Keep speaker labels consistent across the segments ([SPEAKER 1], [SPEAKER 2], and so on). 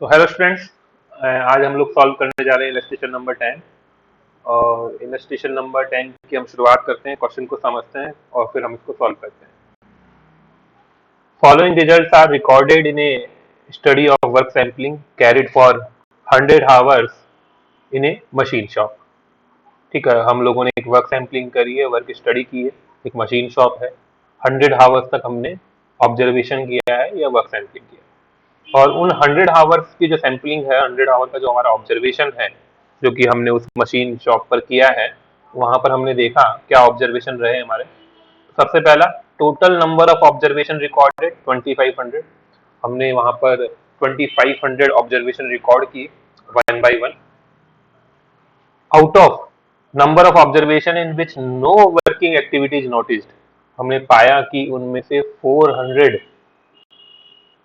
[SPEAKER 1] तो hello students, आज हम लोग सॉल्व करने जा रहे हैं इलस्ट्रेशन नंबर 10। और इलस्ट्रेशन नंबर 10 की हम शुरुआत करते हैं, क्वेश्चन को समझते हैं और फिर हम इसको सॉल्व करते हैं। Following results are recorded in a study of work sampling carried for 100 hours in a machine shop. ठीक है, हम लोगों ने एक वर्क सैम्पलिंग करी है, वर्क स्टडी की है, एक मशीन शॉप है। 100 आवर्स तक हमने ऑब्जर्वेशन किया है या वर्क सैम्पलिंग किया है। और उन 100 आवर्स की जो सैम्पलिंग है, 100 आवर का जो हमारा ऑब्जर्वेशन है, जो कि हमने उस मशीन शॉप पर किया है, वहां पर हमने देखा क्या ऑब्जर्वेशन रहे हमारे। सबसे पहला, total number of observation recorded 2500। हमने वहां पर 2500 ऑब्जर्वेशन रिकॉर्ड किए one by one. Out of number of observation in which no working activities noticed, हमने पाया कि उनमें से 400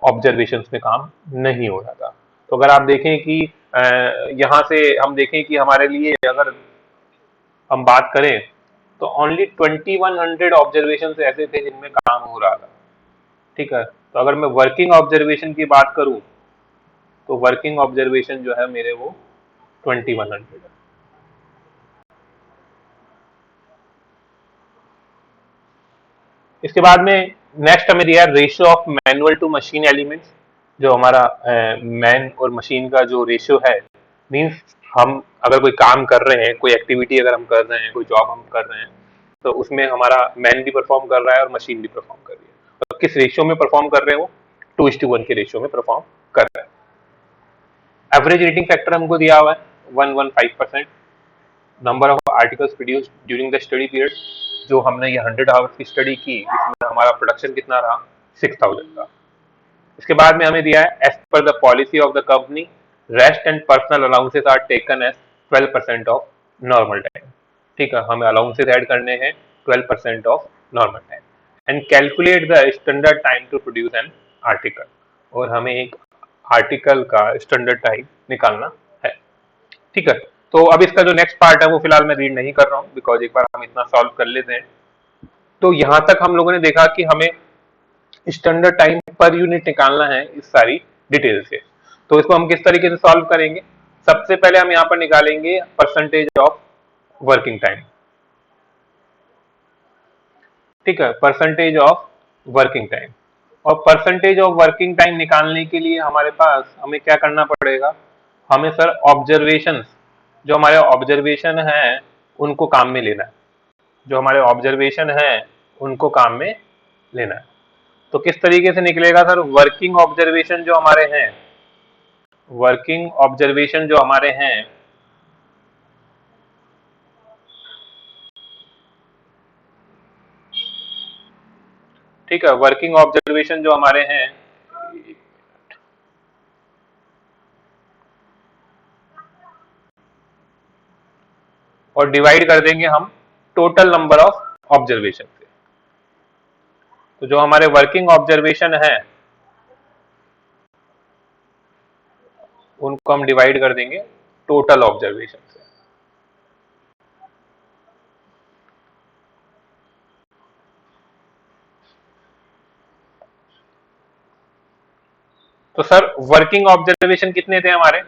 [SPEAKER 1] ऑब्जर्वेशंस में काम नहीं हो रहा था। तो अगर आप देखें कि यहाँ से हम देखें कि हमारे लिए अगर हम बात करें तो ओनली 2100 ऑब्जर्वेशन ऐसे थे जिनमें काम हो रहा था। ठीक है, तो अगर मैं वर्किंग ऑब्जर्वेशन की बात करूं तो वर्किंग ऑब्जर्वेशन जो है मेरे वो 2100 है। इसके बाद में नेक्स्ट हमें दिया ratio of manual to machine elements. जो हमारा मैन और मशीन का जो रेशियो है, मींस हम अगर कोई काम कर रहे हैं, कोई एक्टिविटी अगर हम कर रहे हैं, कोई जॉब हम कर रहे हैं, तो उसमें हमारा मैन भी परफॉर्म कर रहा है और मशीन भी परफॉर्म कर रही है। तो किस रेशियो में परफॉर्म कर रहे हैं वो? 2:1 के रेशियो में परफॉर्म कर रहे हैं। एवरेज रेटिंग फैक्टर हमको दिया हुआ है 115%। Number of articles produce during the study period, जो हमने ये 100 आवर्स की स्टडी की, इसमें हमारा प्रोडक्शन कितना रहा? 6000 का। इसके बाद में हमें दिया है as per the policy of the company, rest and personal allowances are taken as 12% of normal time. ठीक है, हमें अलाउंसेस ऐड करने हैं 12% of normal time. And calculate the standard time to produce an article, और हमें एक article का standard time निकालना है। ठीक है, तो अब इसका जो नेक्स्ट पार्ट है वो फिलहाल मैं रीड नहीं कर रहा हूँ, बिकॉज एक बार हम इतना सॉल्व कर लेते हैं। तो यहां तक हम लोगों ने देखा कि हमें स्टैंडर्ड टाइम पर यूनिट निकालना है इस सारी डिटेल से। तो इसको हम किस तरीके से सॉल्व करेंगे? सबसे पहले हम यहाँ पर निकालेंगे परसेंटेज ऑफ वर्किंग टाइम। ठीक है, परसेंटेज ऑफ वर्किंग टाइम। और परसेंटेज ऑफ वर्किंग टाइम निकालने के लिए हमारे पास हमें क्या करना पड़ेगा? हमें सर ऑब्जर्वेशन, जो हमारे ऑब्जर्वेशन है उनको काम में लेना है। जो हमारे ऑब्जर्वेशन है उनको काम में लेना है। तो किस तरीके से निकलेगा सर? वर्किंग ऑब्जर्वेशन जो हमारे हैं, वर्किंग ऑब्जर्वेशन जो हमारे हैं, ठीक है, वर्किंग ऑब्जर्वेशन जो हमारे हैं, और डिवाइड कर देंगे हम टोटल नंबर ऑफ ऑब्जर्वेशन से। तो जो हमारे वर्किंग ऑब्जर्वेशन है उनको हम डिवाइड कर देंगे टोटल ऑब्जर्वेशन से। तो सर वर्किंग ऑब्जर्वेशन कितने थे हमारे?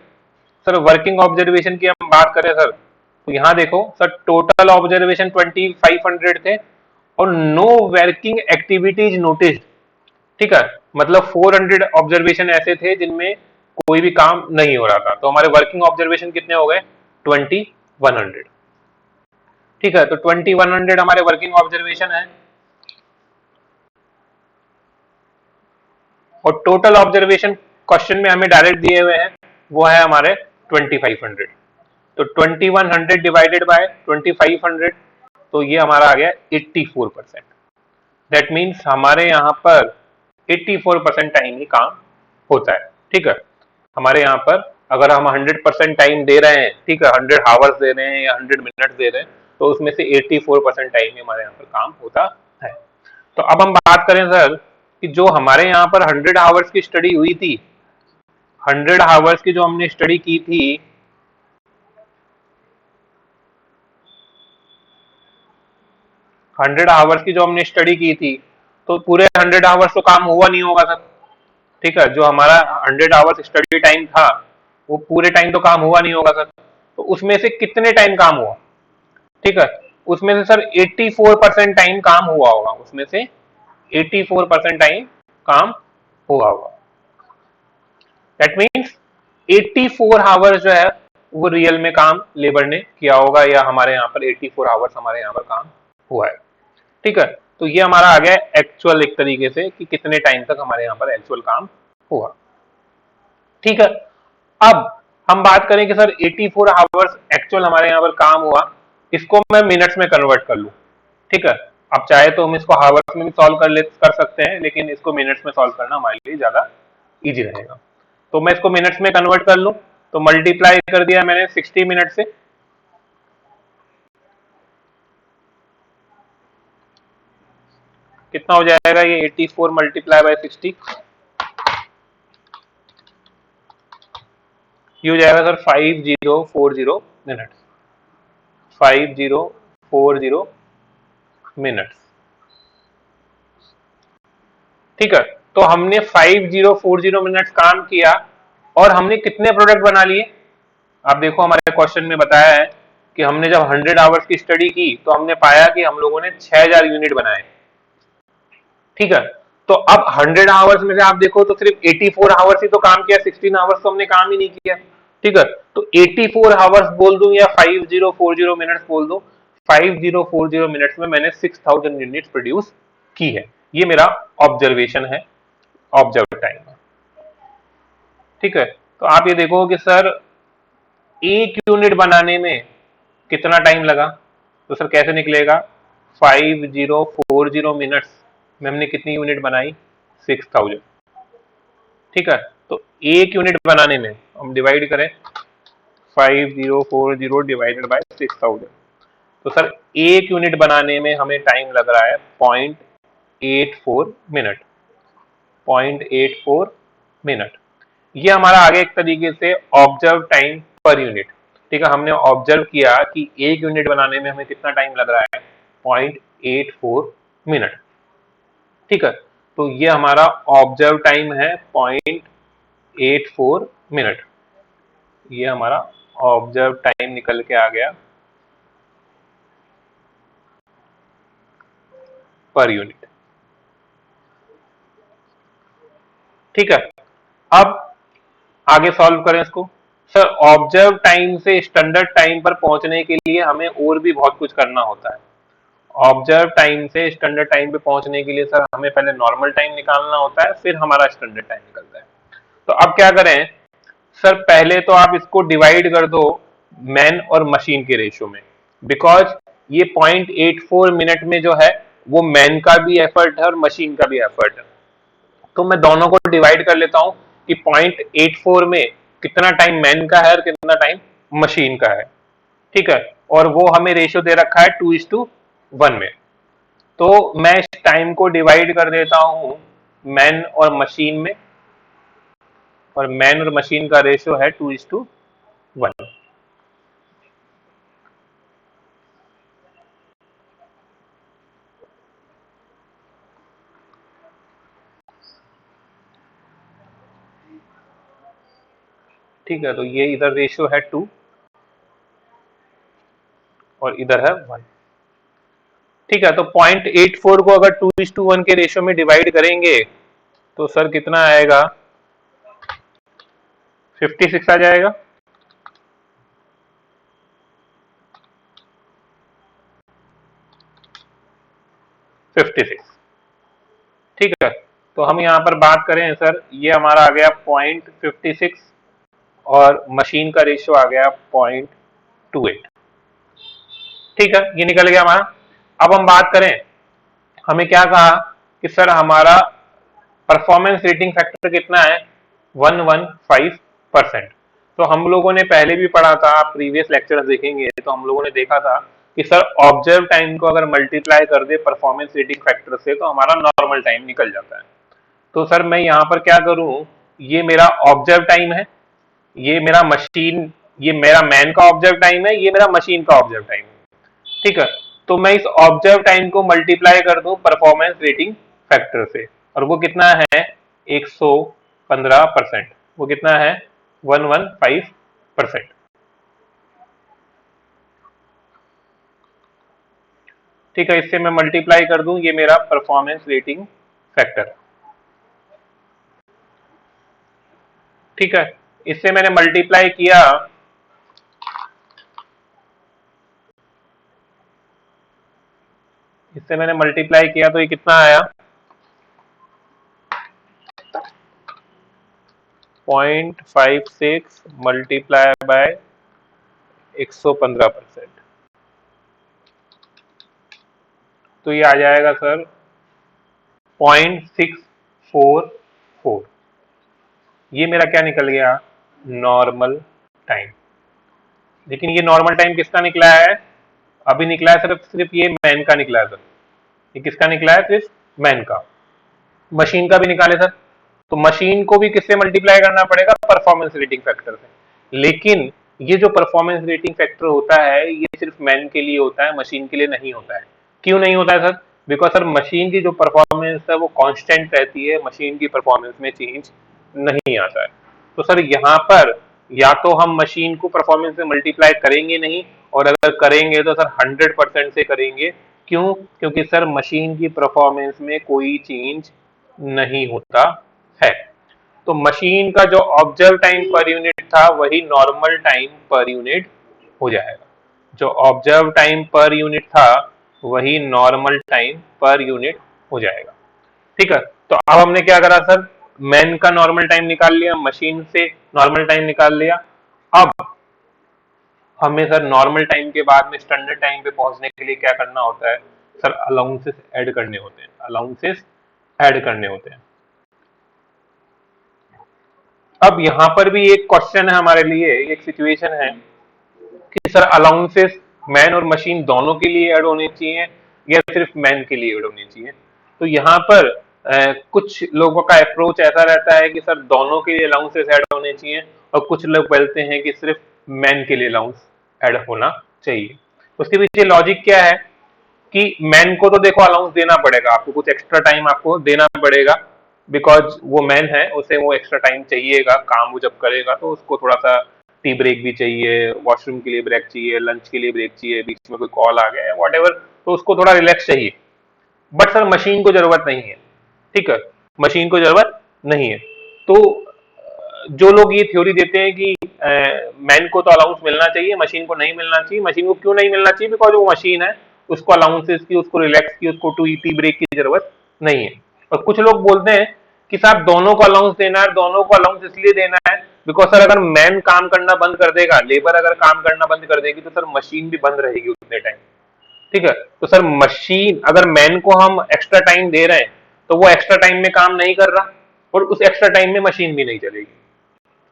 [SPEAKER 1] सर वर्किंग ऑब्जर्वेशन की हम बात करें सर, तो यहां देखो सर, टोटल ऑब्जर्वेशन 2500 थे और नो वर्किंग एक्टिविटीज नोटिस्ड। ठीक है, मतलब 400 ऑब्जर्वेशन ऐसे थे जिनमें कोई भी काम नहीं हो रहा था। तो हमारे वर्किंग ऑब्जर्वेशन कितने हो गए? 2100। ठीक है, तो 2100 हमारे वर्किंग ऑब्जर्वेशन है। और टोटल ऑब्जर्वेशन क्वेश्चन में हमें डायरेक्ट दिए हुए हैं, वो है हमारे 2500। तो 2100 डिवाइडेड बाय 2500, तो ये हमारा आ गया 84%। दैट मीन्स हमारे यहाँ पर 84% टाइम ही काम होता है। ठीक है, हमारे यहाँ पर अगर हम 100% टाइम दे रहे हैं, ठीक है, 100 आवर्स दे रहे हैं या 100 मिनट दे रहे हैं, तो उसमें से 84% टाइम ही हमारे यहाँ पर काम होता है। तो अब हम बात करें सर कि जो हमारे यहाँ पर 100 आवर्स की स्टडी हुई थी, 100 आवर्स की जो हमने स्टडी की थी, 100 आवर्स की जो हमने स्टडी की थी, तो पूरे 100 आवर्स तो काम हुआ नहीं होगा सर। ठीक है, जो हमारा 100 आवर्स स्टडी टाइम था वो पूरे टाइम तो काम हुआ नहीं होगा सर, तो उसमें से कितने टाइम काम हुआ? ठीक है, उसमें से सर 84% टाइम काम हुआ होगा, उसमें से 84% टाइम काम हुआ होगा। दैट मीन्स 84 आवर्स जो है वो रियल में काम लेबर ने किया होगा, या हमारे यहाँ पर 84 आवर्स हमारे यहाँ पर काम हुआ है। ठीक है, तो ये हमारा आ गया एक्चुअल एक तरीके से कि कितने टाइम तक हमारे यहाँ पर एक्चुअल काम हुआ। ठीक है, अब हम बात करें कि सर 84 आवर्स एक्चुअल हमारे यहाँ पर काम हुआ, इसको मैं मिनट्स में कन्वर्ट कर लूँ। ठीक है, अब चाहे तो हम इसको हावर्स में भी सॉल्व कर सकते हैं, लेकिन इसको मिनट्स में सॉल्व करना हमारे लिए ज्यादा इजी रहेगा। तो मैं इसको मिनट्स में कन्वर्ट कर लूँ, तो मल्टीप्लाई कर दिया मैंने 60 मिनट से, कितना हो जाएगा ये 84 मल्टीप्लाई बाय 60, ये हो जाएगा सर 5040 मिनट, 5040 मिनट्स। ठीक है, तो हमने 5040 मिनट्स काम किया और हमने कितने प्रोडक्ट बना लिए? आप देखो हमारे क्वेश्चन में बताया है कि हमने जब 100 आवर्स की स्टडी की तो हमने पाया कि हम लोगों ने 6000 यूनिट बनाए। ठीक है, तो अब 100 आवर्स में से आप देखो तो सिर्फ 84 आवर्स ही तो काम किया, 16 आवर्स तो हमने काम ही नहीं किया। ठीक है, तो 84 आवर्स बोल दूं या 5040 मिनट्स बोल दूं, 5040 मिनट्स में मैंने 6000 यूनिट प्रोड्यूस की है। ये मेरा ऑब्जर्वेशन है, ऑब्जर्व टाइम है। ठीक है, तो आप ये देखो कि सर एक यूनिट बनाने में कितना टाइम लगा, तो सर कैसे निकलेगा, 5040 मिनट्स में हमने कितनी यूनिट बनाई, 6000। ठीक है, तो एक यूनिट बनाने में हम डिवाइड करें 5040 डिवाइडेड बाय 6000, तो सर एक यूनिट बनाने में हमें टाइम लग रहा है 0.84 मिनट, 0.84 मिनट। ये हमारा आगे एक तरीके से ऑब्जर्व टाइम पर यूनिट। ठीक है, हमने ऑब्जर्व किया कि एक यूनिट बनाने में हमें कितना टाइम लग रहा है, 0.84 मिनट। ठीक है, तो ये हमारा ऑब्जर्व टाइम है 0.84 मिनट, ये हमारा ऑब्जर्व टाइम निकल के आ गया पर यूनिट। ठीक है, अब आगे सॉल्व करें इसको। सर ऑब्जर्व टाइम से स्टैंडर्ड टाइम पर पहुंचने के लिए हमें और भी बहुत कुछ करना होता है। ऑब्जर्व टाइम से स्टैंडर्ड टाइम पे पहुंचने के लिए सर हमें पहले नॉर्मल टाइम निकालना होता है, फिर हमारा स्टैंडर्ड टाइम निकलता है। तो अब क्या करें सर, पहले तो आप इसको डिवाइड कर दो मैन और मशीन के रेशियो में, बिकॉज ये 0.84 मिनट में जो है वो मैन का भी एफर्ट है और मशीन का भी एफर्ट है। तो मैं दोनों को डिवाइड कर लेता हूं कि 0.84 में कितना टाइम मैन का है और कितना टाइम मशीन का है। ठीक है, और वो हमें रेशियो दे रखा है 2:1 में। तो मैं इस टाइम को डिवाइड कर देता हूं मैन और मशीन में, और मैन और मशीन का रेशियो है 2:1। ठीक है, तो ये इधर रेशियो है 2 और इधर है 1। ठीक है, तो 0.84 को अगर 2:1 के रेशियो में डिवाइड करेंगे तो सर कितना आएगा, 56 आ जाएगा। Fifty six. ठीक है, तो हम यहाँ पर बात करें सर, ये हमारा आ गया 0.56 और मशीन का रेशियो आ गया 0.28। ठीक है, ये निकल गया हमारा। अब हम बात करें, हमें क्या कहा कि सर हमारा परफॉर्मेंस रेटिंग फैक्टर कितना है, 115%। तो हम लोगों ने पहले भी पढ़ा था, आप प्रीवियस लेक्चर्स देखेंगे तो हम लोगों ने देखा था कि सर ऑब्जर्व टाइम को अगर मल्टीप्लाई कर दे परफॉर्मेंस रेटिंग फैक्टर से तो हमारा नॉर्मल टाइम निकल जाता है। तो सर मैं यहाँ पर क्या करूँ, ये मेरा ऑब्जर्व टाइम है, ये मेरा मशीन, ये मेरा मैन का ऑब्जर्व टाइम है, ये मेरा मशीन का ऑब्जर्व टाइम है। ठीक है, तो मैं इस ऑब्जर्व टाइम को मल्टीप्लाई कर दूं परफॉर्मेंस रेटिंग फैक्टर से, और वो कितना है, 100 15%, वो कितना है 115%। ठीक है, इससे मैं मल्टीप्लाई कर दूं, ये मेरा परफॉर्मेंस रेटिंग फैक्टर। ठीक है, इससे मैंने मल्टीप्लाई किया, इससे मैंने मल्टीप्लाई किया तो ये कितना आया 0.56 मल्टीप्लाई बाय 115%, तो ये आ जाएगा सर 0.644। ये मेरा क्या निकल गया, नॉर्मल टाइम। लेकिन ये नॉर्मल टाइम किसका निकला है, अभी निकला है सिर्फ सिर्फ ये मैन का निकला है सर। ये किसका निकला है, सिर्फ मैन का। मशीन का भी निकाले सर, तो मशीन को भी किससे मल्टीप्लाई करना पड़ेगा, परफॉर्मेंस रेटिंग फैक्टर से। लेकिन ये जो परफॉर्मेंस रेटिंग फैक्टर होता है ये सिर्फ मैन के लिए होता है, मशीन के लिए नहीं होता है। क्यों नहीं होता है सर, बिकॉज सर मशीन की जो परफॉर्मेंस है वो कांस्टेंट रहती है, मशीन की परफॉर्मेंस में चेंज नहीं आता है। तो सर यहाँ पर या तो हम मशीन को परफॉर्मेंस से मल्टीप्लाई करेंगे नहीं, और अगर करेंगे तो सर 100% से करेंगे। क्यों, क्योंकि सर मशीन की परफॉर्मेंस में कोई चेंज नहीं होता है। तो मशीन का जो ऑब्जर्व टाइम पर यूनिट था वही नॉर्मल टाइम पर यूनिट हो जाएगा। जो ऑब्जर्व टाइम पर यूनिट था वही नॉर्मल टाइम पर यूनिट हो जाएगा। ठीक है, तो अब हमने क्या करा सर, मैन का नॉर्मल टाइम निकाल लिया, मशीन से नॉर्मल टाइम निकाल लिया। अब हमें सर नॉर्मल टाइम के बाद में स्टैंडर्ड टाइम पे पहुंचने के लिए क्या करना होता है सर, अलाउंसेस ऐड करने होते हैं, अलाउंसेस ऐड करने होते हैं। अब यहाँ पर भी एक क्वेश्चन है हमारे लिए, एक सिचुएशन है कि सर अलाउंसेस मैन और मशीन दोनों के लिए ऐड होने चाहिए या सिर्फ मैन के लिए ऐड होने चाहिए। तो यहाँ पर कुछ लोगों का अप्रोच ऐसा रहता है कि सर दोनों के लिए अलाउंसेस ऐड होने चाहिए, और कुछ लोग बोलते हैं कि सिर्फ मैन के लिए अलाउंस ऐड होना चाहिए। उसके पीछे लॉजिक क्या है कि मैन को तो देखो अलाउंस देना पड़ेगा, आपको कुछ एक्स्ट्रा टाइम आपको देना पड़ेगा, बिकॉज वो मैन है, उसे वो एक्स्ट्रा टाइम चाहिएगा, काम वो जब करेगा तो उसको थोड़ा सा टी ब्रेक भी चाहिए, वॉशरूम के लिए ब्रेक चाहिए, लंच के लिए ब्रेक चाहिए, बीच में कोई कॉल आ गया वॉट एवर, तो उसको थोड़ा रिलैक्स चाहिए। बट सर मशीन को जरूरत नहीं है। ठीक है, मशीन को जरूरत नहीं है। तो जो लोग ये थ्योरी देते हैं कि मैन को तो अलाउंस मिलना चाहिए, मशीन को नहीं मिलना चाहिए, मशीन को क्यों नहीं मिलना चाहिए, बिकॉज वो मशीन है, उसको अलाउंसेस की, उसको रिलैक्स की, उसको टू टी ब्रेक की जरूरत नहीं है। और कुछ लोग बोलते हैं कि साहब दोनों को अलाउंस देना है, दोनों को अलाउंस इसलिए देना है बिकॉज सर अगर मैन काम करना बंद कर देगा, लेबर अगर काम करना बंद कर देगी तो सर मशीन भी बंद रहेगी उतने टाइम। ठीक है, तो सर मशीन अगर मैन को हम एक्स्ट्रा टाइम दे रहे हैं तो वो एक्स्ट्रा टाइम में काम नहीं कर रहा, और उस एक्स्ट्रा टाइम में मशीन भी नहीं चलेगी।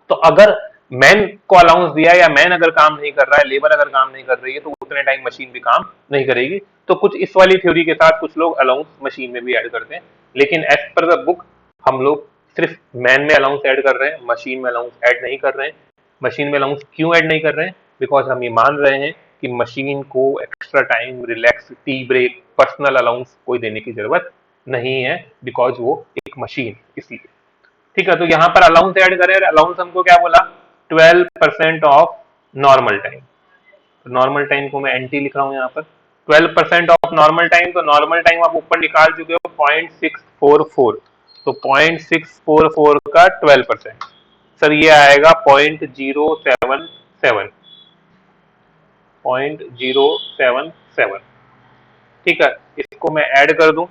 [SPEAKER 1] तो अगर मैन को अलाउंस दिया या मैन अगर काम नहीं कर रहा है, लेबर अगर काम नहीं कर रही है, तो उतने टाइम मशीन भी काम नहीं करेगी। तो कुछ इस वाली थ्योरी के साथ कुछ लोग अलाउंस मशीन में भी ऐड करते हैं, लेकिन एज पर द बुक हम लोग सिर्फ मैन में अलाउंस ऐड कर रहे हैं, मशीन में अलाउंस ऐड नहीं कर रहे हैं। मशीन में अलाउंस क्यों ऐड नहीं कर रहे हैं, बिकॉज हम ये मान रहे हैं कि मशीन को extra time, relax, tea break, personal allowance कोई देने की जरूरत नहीं है, बिकॉज वो एक मशीन, इसलिए। ठीक है, तो यहाँ पर अलाउंस ऐड करें, अलाउंस हमको क्या बोला, 12% ऑफ नॉर्मल टाइम। तो नॉर्मल टाइम को मैं एनटी लिख रहा हूँ यहाँ पर, 12% ऑफ नॉर्मल टाइम। तो नॉर्मल टाइम आप ऊपर निकाल चुके हो 0.644, तो 0.644 का 12% सर ये आएगा 0.077, 0.077। ठीक है, इसको मैं ऐड कर दूं,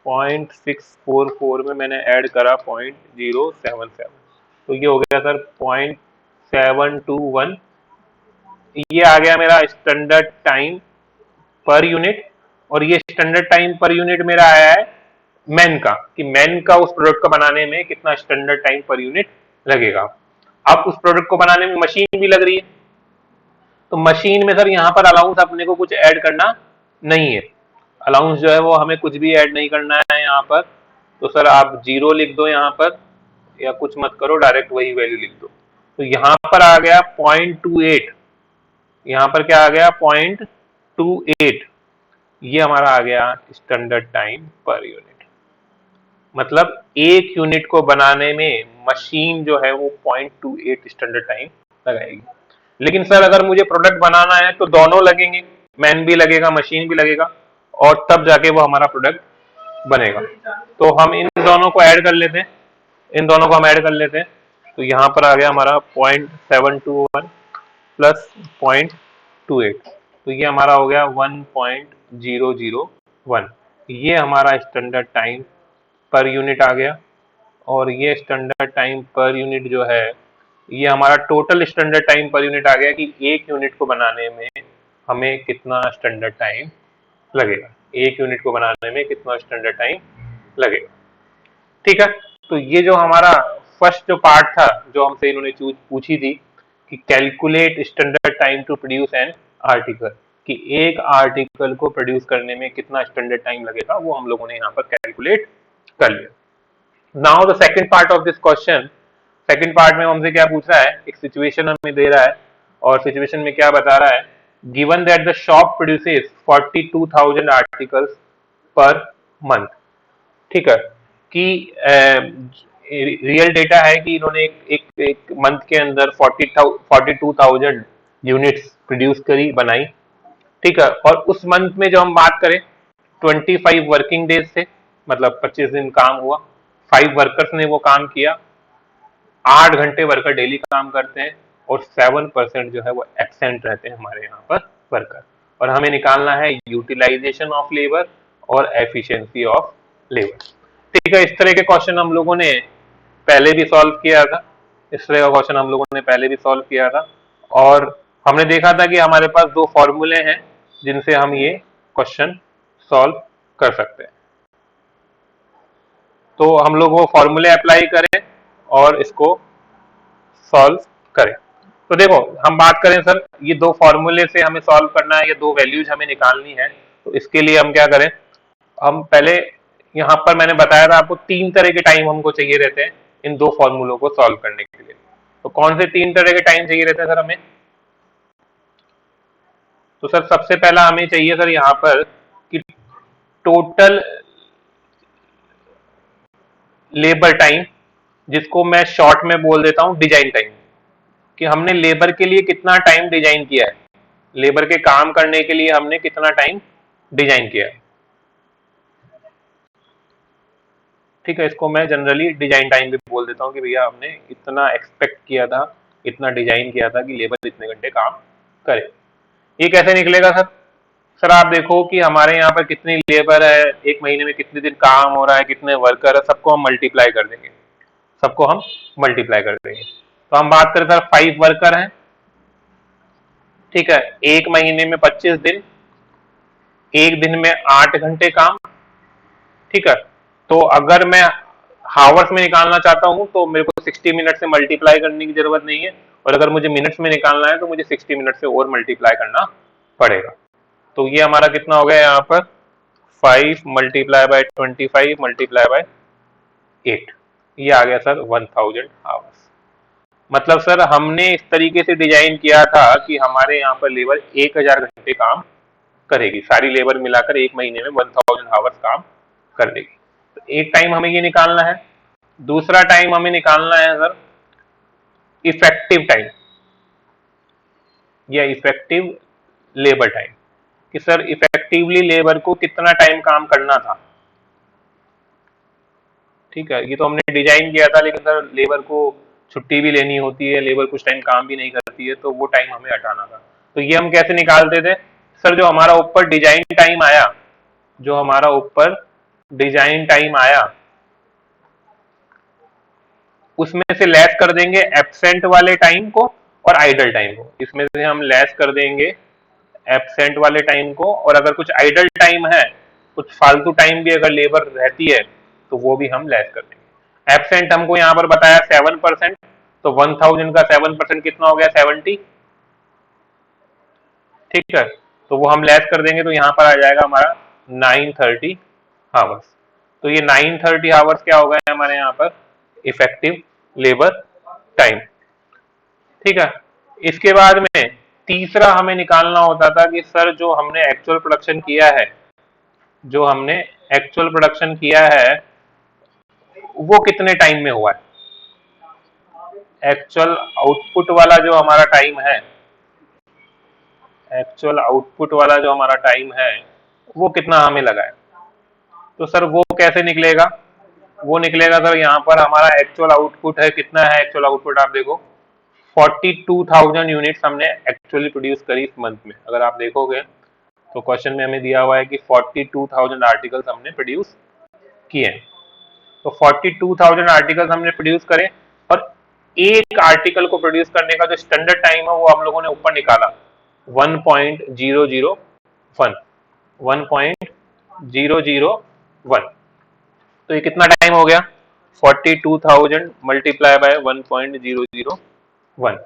[SPEAKER 1] 0.644 में मैंने ऐड करा 0.077, तो ये हो गया सर 0.721। ये आ गया मेरा स्टैंडर्ड टाइम पर यूनिट, और ये स्टैंडर्ड टाइम पर यूनिट मेरा आया है मैन का, कि मैन का उस प्रोडक्ट को बनाने में कितना स्टैंडर्ड टाइम पर यूनिट लगेगा। अब उस प्रोडक्ट को बनाने में मशीन भी लग रही है, तो मशीन में सर यहाँ पर अलाउंस अपने को कुछ ऐड करना नहीं है। अलाउंस जो है वो हमें कुछ भी ऐड नहीं करना है यहाँ पर। तो सर आप 0 लिख दो यहाँ पर, या कुछ मत करो, डायरेक्ट वही वैल्यू लिख दो। तो यहाँ पर आ गया 0.28, यहाँ पर क्या आ गया 0.28, ये हमारा आ गया स्टैंडर्ड टाइम पर यूनिट। मतलब एक यूनिट को बनाने में मशीन जो है वो 0.28 स्टैंडर्ड टाइम लगाएगी। लेकिन सर अगर मुझे प्रोडक्ट बनाना है तो दोनों लगेंगे, मैन भी लगेगा मशीन भी लगेगा, और तब जाके वो हमारा प्रोडक्ट बनेगा। तो हम इन दोनों को ऐड कर लेते हैं, इन दोनों को हम ऐड कर लेते हैं। तो यहाँ पर आ गया हमारा 0.721 प्लस 0.28, तो ये हमारा हो गया 1.001। ये हमारा स्टैंडर्ड टाइम पर यूनिट आ गया। और ये स्टैंडर्ड टाइम पर यूनिट जो है, ये हमारा टोटल स्टैंडर्ड टाइम पर यूनिट आ गया कि एक यूनिट को बनाने में हमें कितना स्टैंडर्ड टाइम लगेगा, एक यूनिट को बनाने में कितना स्टैंडर्ड टाइम लगेगा। ठीक है, तो ये जो हमारा फर्स्ट जो पार्ट था जो हमसे इन्होंने पूछी थी कि calculate standard time to produce an article, कि एक आर्टिकल को प्रोड्यूस करने में कितना स्टैंडर्ड टाइम लगेगा, वो हम लोगों ने यहाँ पर कैलकुलेट कर लिया। Now the second part of this question, second part में हमसे क्या पूछ रहा है, एक सिचुएशन हमें दे रहा है, और सिचुएशन में क्या बता रहा है, given that the shop produces 42,000 articles per month. ठीक है, कि रियल डेटा है कि इन्होंने एक मंथ के अंदर 42,000 यूनिट्स प्रोड्यूस करी, बनाई। ठीक है, और उस मंथ में जो हम बात करें 25 वर्किंग डेज थे, मतलब 25 दिन काम हुआ, 5 वर्कर्स ने वो काम किया, 8 घंटे वर्कर डेली काम करते हैं, और 7% जो है वो एब्सेंट रहते हैं हमारे यहाँ पर वर्कर। और हमें निकालना है यूटिलाइजेशन ऑफ लेबर और एफिशिएंसी ऑफ लेबर। ठीक है, इस तरह के क्वेश्चन हम लोगों ने पहले भी सॉल्व किया था, इस तरह का क्वेश्चन हम लोगों ने पहले भी सॉल्व किया था, और हमने देखा था कि हमारे पास दो फॉर्मूले हैं जिनसे हम ये क्वेश्चन सॉल्व कर सकते हैं। तो हम लोग वो फॉर्मूले अप्लाई करें और इसको सॉल्व करें। तो देखो, हम बात करें सर, ये दो फॉर्मूले से हमें सॉल्व करना है, ये दो वैल्यूज हमें निकालनी है। तो इसके लिए हम क्या करें, हम पहले यहाँ पर मैंने बताया था आपको 3 तरह के टाइम हमको चाहिए रहते हैं इन दो फॉर्मूलों को सॉल्व करने के लिए। तो कौन से 3 तरह के टाइम चाहिए रहते हैं सर हमें? तो सर सबसे पहला हमें चाहिए सर यहाँ पर कि टोटल लेबर टाइम, जिसको मैं शॉर्ट में बोल देता हूँ डिजाइन टाइम, कि हमने लेबर के लिए कितना टाइम डिजाइन किया है, लेबर के काम करने के लिए हमने कितना टाइम डिजाइन किया है। ठीक है, इसको मैं जनरली डिजाइन टाइम भी बोल देता हूँ कि भैया हमने इतना एक्सपेक्ट किया था, इतना डिजाइन किया था कि लेबर इतने घंटे काम करे। ये कैसे निकलेगा सर? सर आप देखो कि हमारे यहाँ पर कितनी लेबर है, एक महीने में कितने दिन काम हो रहा है, कितने वर्कर है, सबको हम मल्टीप्लाई कर देंगे, सबको हम मल्टीप्लाई कर देंगे। तो हम बात करें सर 5 वर्कर हैं, ठीक है, एक महीने में 25 दिन, एक दिन में 8 घंटे काम। ठीक है, तो अगर मैं हावर्स में निकालना चाहता हूं तो मेरे को 60 मिनट से मल्टीप्लाई करने की जरूरत नहीं है, और अगर मुझे मिनट्स में निकालना है तो मुझे 60 मिनट से और मल्टीप्लाई करना पड़ेगा। तो ये हमारा कितना हो गया यहाँ पर, 5 मल्टीप्लाई बाय 25 मल्टीप्लाई बाय 8, ये आ गया सर 1000 आवर्स। मतलब सर हमने इस तरीके से डिजाइन किया था कि हमारे यहाँ पर लेबर 1000 घंटे काम करेगी, सारी लेबर मिलाकर एक महीने में 1000 आवर्स काम कर देगी। तो एक टाइम हमें ये निकालना है। दूसरा टाइम हमें निकालना है सर इफेक्टिव टाइम या इफेक्टिव लेबर टाइम, कि सर इफेक्टिवली लेबर को कितना टाइम काम करना था। ठीक है, ये तो हमने डिजाइन किया था, लेकिन सर लेबर को छुट्टी भी लेनी होती है, लेबर कुछ टाइम काम भी नहीं करती है, तो वो टाइम हमें हटाना था। तो ये हम कैसे निकालते थे सर, जो हमारा ऊपर डिजाइन टाइम आया, जो हमारा ऊपर डिजाइन टाइम आया, उसमें से लेस कर देंगे एब्सेंट वाले टाइम को और आइडल टाइम को। इसमें से हम लेस कर देंगे एब्सेंट वाले टाइम को, और अगर कुछ आइडल टाइम है, कुछ फालतू टाइम भी अगर लेबर रहती है तो वो भी हम लेस कर देंगे। एब्सेंट हमको यहाँ पर बताया 7%, तो 1000 का 7% कितना हो गया, 70। ठीक है, तो वो हम लेस कर देंगे, तो यहाँ पर आ जाएगा हमारा 930 आवर्स। तो ये 930 आवर्स क्या हो गए हमारे यहाँ पर, इफेक्टिव लेबर टाइम। ठीक है, इसके बाद में तीसरा हमें निकालना होता था कि सर जो हमने एक्चुअल प्रोडक्शन किया है, जो हमने एक्चुअल प्रोडक्शन किया है वो कितने टाइम में हुआ है? एक्चुअल आउटपुट वाला जो हमारा टाइम है, एक्चुअल आउटपुट वाला जो हमारा टाइम है वो कितना हमें लगा है? तो सर वो कैसे निकलेगा? वो निकलेगा सर, यहाँ पर हमारा एक्चुअल आउटपुट है, कितना है एक्चुअल आउटपुट आप देखो, 42,000 यूनिट्स हमने एक्चुअली प्रोड्यूस करी इस मंथ में। अगर आप देखोगे तो क्वेश्चन में हमें दिया हुआ है कि 42,000 आर्टिकल्स हमने प्रोड्यूस किए हैं। तो 42,000 आर्टिकल्स हमने प्रोड्यूस करे, और एक आर्टिकल को प्रोड्यूस करने का जो स्टैंडर्ड टाइम है वो हम लोगों ने ऊपर निकाला 1.001, 1.001। तो ये कितना टाइम हो गया? 42,000 मल्टीप्लाई बाय 1.001,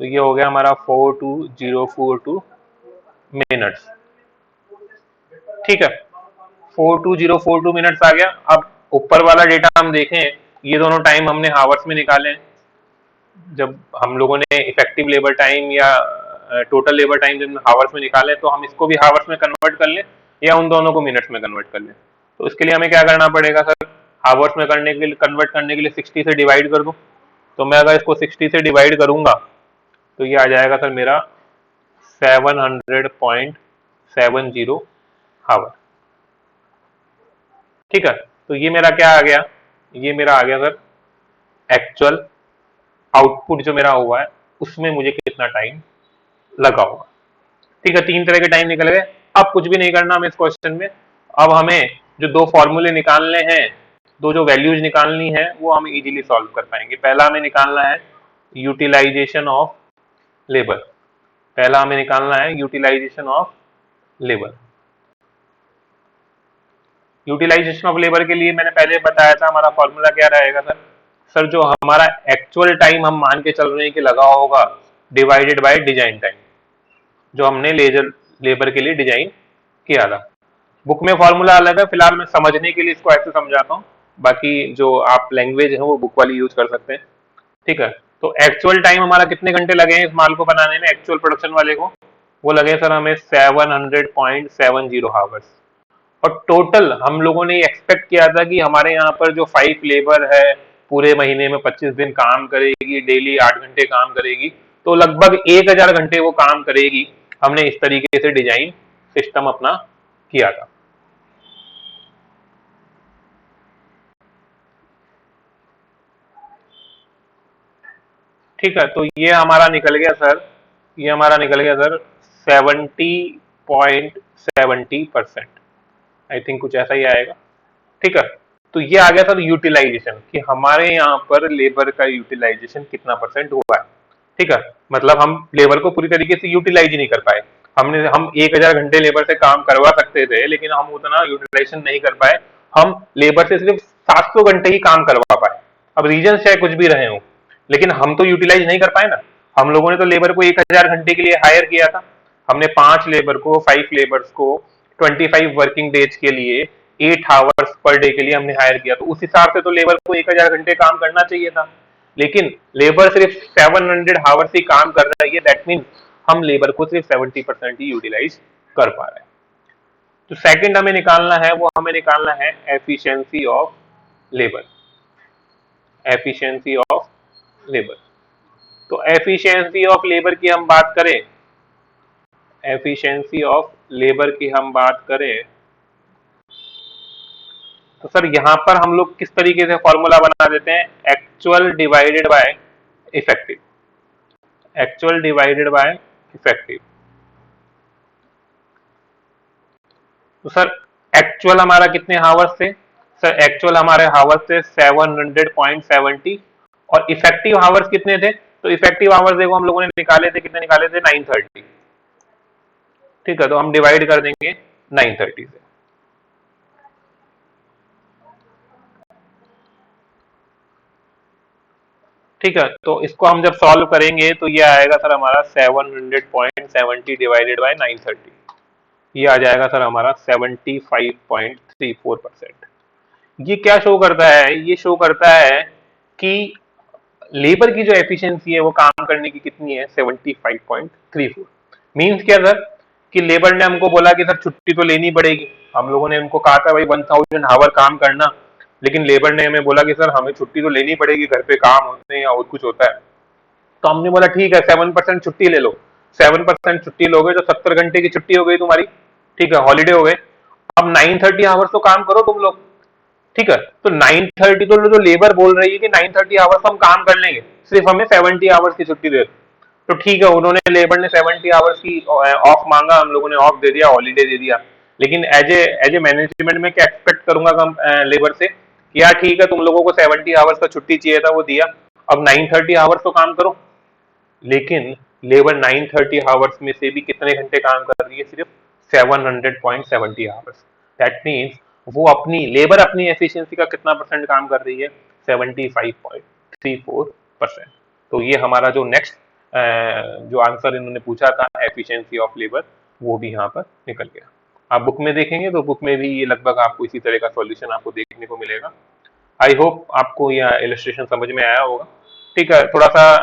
[SPEAKER 1] तो ये हो गया हमारा 42042 मिनट्स। ठीक है, 42042 मिनट्स आ गया। अब ऊपर वाला डेटा हम देखें, ये दोनों टाइम हमने हावर्स में निकाले हैं। जब हम लोगों ने इफेक्टिव लेबर टाइम या टोटल लेबर टाइम जब हावर्स में निकाले, तो हम इसको भी हावर्स में कन्वर्ट कर लें या उन दोनों को मिनट्स में कन्वर्ट कर लें। तो इसके लिए हमें क्या करना पड़ेगा सर? हावर्स में करने के लिए, कन्वर्ट करने के लिए 60 से डिवाइड कर दूं। तो मैं अगर इसको 60 से डिवाइड करूंगा तो ये आ जाएगा सर मेरा 700.70 हावर। ठीक है, तो ये मेरा क्या आ गया? ये मेरा आ गया सर एक्चुअल आउटपुट जो मेरा हुआ है उसमें मुझे कितना टाइम लगा होगा। ठीक है, 3 तरह के टाइम निकल गए। अब कुछ भी नहीं करना हमें इस क्वेश्चन में। अब हमें जो दो फॉर्मूले निकालने हैं, दो जो वैल्यूज निकालनी है, वो हम इजीली सॉल्व कर पाएंगे। पहला हमें निकालना है यूटिलाइजेशन ऑफ लेबर। पहला हमें निकालना है utilization of labour. Utilization of labour के लिए मैंने पहले बताया था हमारा फॉर्मूला क्या रहेगा सर? सर जो हमारा एक्चुअल टाइम हम मान के चल रहे हैं कि लगा होगा, डिवाइडेड बाय डिजाइन टाइम, जो हमने लेबर के लिए डिजाइन किया था। बुक में फॉर्मूला अलग है, फिलहाल मैं समझने के लिए इसको ऐसे समझाता हूँ, बाकी जो आप लैंग्वेज है वो बुक वाली यूज कर सकते हैं। ठीक है, तो एक्चुअल टाइम हमारा कितने घंटे लगे हैं इस माल को बनाने में, एक्चुअल प्रोडक्शन वाले को? वो लगे सर हमें 700.70 हावर्स। और टोटल हम लोगों ने एक्सपेक्ट किया था कि हमारे यहाँ पर जो 5 लेबर है पूरे महीने में 25 दिन काम करेगी, डेली 8 घंटे काम करेगी, तो लगभग 1000 घंटे वो काम करेगी। हमने इस तरीके से डिजाइन सिस्टम अपना किया था। ठीक है, तो ये हमारा निकल गया सर, ये हमारा निकल गया सर 70.70%। आई थिंक कुछ ऐसा ही आएगा। ठीक है, तो ये आ गया सर यूटिलाइजेशन, कि हमारे यहाँ पर लेबर का यूटिलाइजेशन कितना परसेंट हुआ है। ठीक है, मतलब हम लेबर को पूरी तरीके से यूटिलाइज नहीं कर पाए। हम 1000 घंटे लेबर से काम करवा सकते थे, लेकिन हम उतना यूटिलाइजेशन नहीं कर पाए। हम लेबर से सिर्फ 700 घंटे ही काम करवा पाए। अब रीजन चाहे कुछ भी रहे हो, लेकिन हम तो यूटिलाइज नहीं कर पाए ना। हम लोगों ने तो लेबर को 1000 घंटे के लिए हायर किया था। हमने 5 लेबर को, 5 लेबर्स को 25 वर्किंग डेज के लिए 8 आवर्स पर डे के लिए हमने हायर किया। तो उस हिसाब से तो लेबर को 1000 घंटे काम करना चाहिए था, लेकिन लेबर सिर्फ 700 आवर्स ही काम कर रहा है। दैट मीन हम लेबर को सिर्फ 70% ही यूटिलाइज कर पा रहे हैं। तो सेकंड हमें निकालना है, वो हमें निकालना है efficiency of labour. Efficiency of labour. तो एफिशिएंसी ऑफ लेबर की हम बात करें, एफिशिएंसी ऑफ लेबर की हम बात करें, तो सर यहां पर हम लोग किस तरीके से फॉर्मूला बना देते हैं? Actual divided by effective. Actual divided by effective. तो सर एक्चुअल हमारा कितने हावर्स थे? सर एक्चुअल हमारे हावर्स थे 700.70, और इफेक्टिव हावर्स कितने थे? तो इफेक्टिव हावर्स देखो हम लोगों ने निकाले थे, कितने निकाले थे? 930। ठीक है, तो हम डिवाइड कर देंगे 930 से। ठीक है, तो इसको हम जब सॉल्व करेंगे तो ये आएगा सर हमारा 700.70 डिवाइडेड बाय 930, ये आ जाएगा सर हमारा 75.34%। ये क्या शो करता है? ये शो करता है कि लेबर की जो एफिशिएंसी है वो काम करने की कितनी है? 75.34। मीन्स क्या सर? कि लेबर ने हमको बोला कि सर छुट्टी तो लेनी पड़ेगी। हम लोगों ने उनको कहा था भाई 1000 आवर काम करना, लेकिन लेबर ने हमें बोला कि सर हमें छुट्टी तो लेनी पड़ेगी, घर पे काम होते हैं या और कुछ होता है। तो हमने बोला ठीक है 7% छुट्टी ले लो। 7% छुट्टी लोगे तो 70 घंटे की छुट्टी हो गई तुम्हारी, ठीक है, हॉलीडे हो गए। अब 930 आवर्स तो काम करो तुम लोग, ठीक है। तो 930, तो जो लेबर बोल रही है कि 930 आवर्स हम काम कर लेंगे, सिर्फ हमें 70 आवर्स की छुट्टी दे दो। तो ठीक है, उन्होंने लेबर ने 70 आवर्स की ऑफ मांगा, हम लोगों ने ऑफ दे दिया, हॉलीडे दे दिया। लेकिन एज ए मैनेजमेंट में क्या एक्सपेक्ट करूंगा लेबर से कि यार ठीक है, तुम लोगों को 70 आवर्स का छुट्टी चाहिए था, वो दिया, अब 930 आवर्स तो काम करो। लेकिन लेबर 930 आवर्स में से भी कितने घंटे काम कर रही है? सिर्फ 700.70 आवर्स। दैट मीन्स वो अपनी लेबर अपनी एफिशिएंसी का कितना परसेंट काम कर रही है? 75.34%। तो ये हमारा जो नेक्स्ट जो आंसर इन्होंने पूछा था एफिशिएंसी ऑफ लेबर, वो भी यहाँ पर निकल गया। आप बुक में देखेंगे तो बुक में भी ये लगभग आपको इसी तरह का सॉल्यूशन आपको देखने को मिलेगा। आई होप आपको यह इलस्ट्रेशन समझ में आया होगा। ठीक है, थोड़ा सा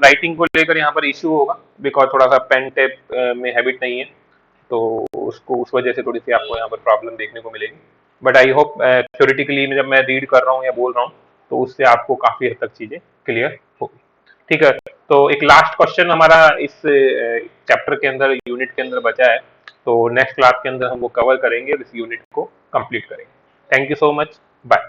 [SPEAKER 1] राइटिंग को लेकर यहाँ पर इश्यू होगा, बिकॉज थोड़ा सा पेन टेप में हैबिट नहीं है, तो उसको उस वजह से थोड़ी सी आपको यहाँ पर प्रॉब्लम देखने को मिलेगी। बट आई होप थ्योरेटिकली जब मैं रीड कर रहा हूँ या बोल रहा हूँ तो उससे आपको काफी हद तक चीजें क्लियर होगी। ठीक है, तो एक लास्ट क्वेश्चन हमारा इस चैप्टर के अंदर, यूनिट के अंदर बचा है, तो नेक्स्ट क्लास के अंदर हम वो कवर करेंगे और इस यूनिट को कंप्लीट करेंगे। Thank you so much, bye.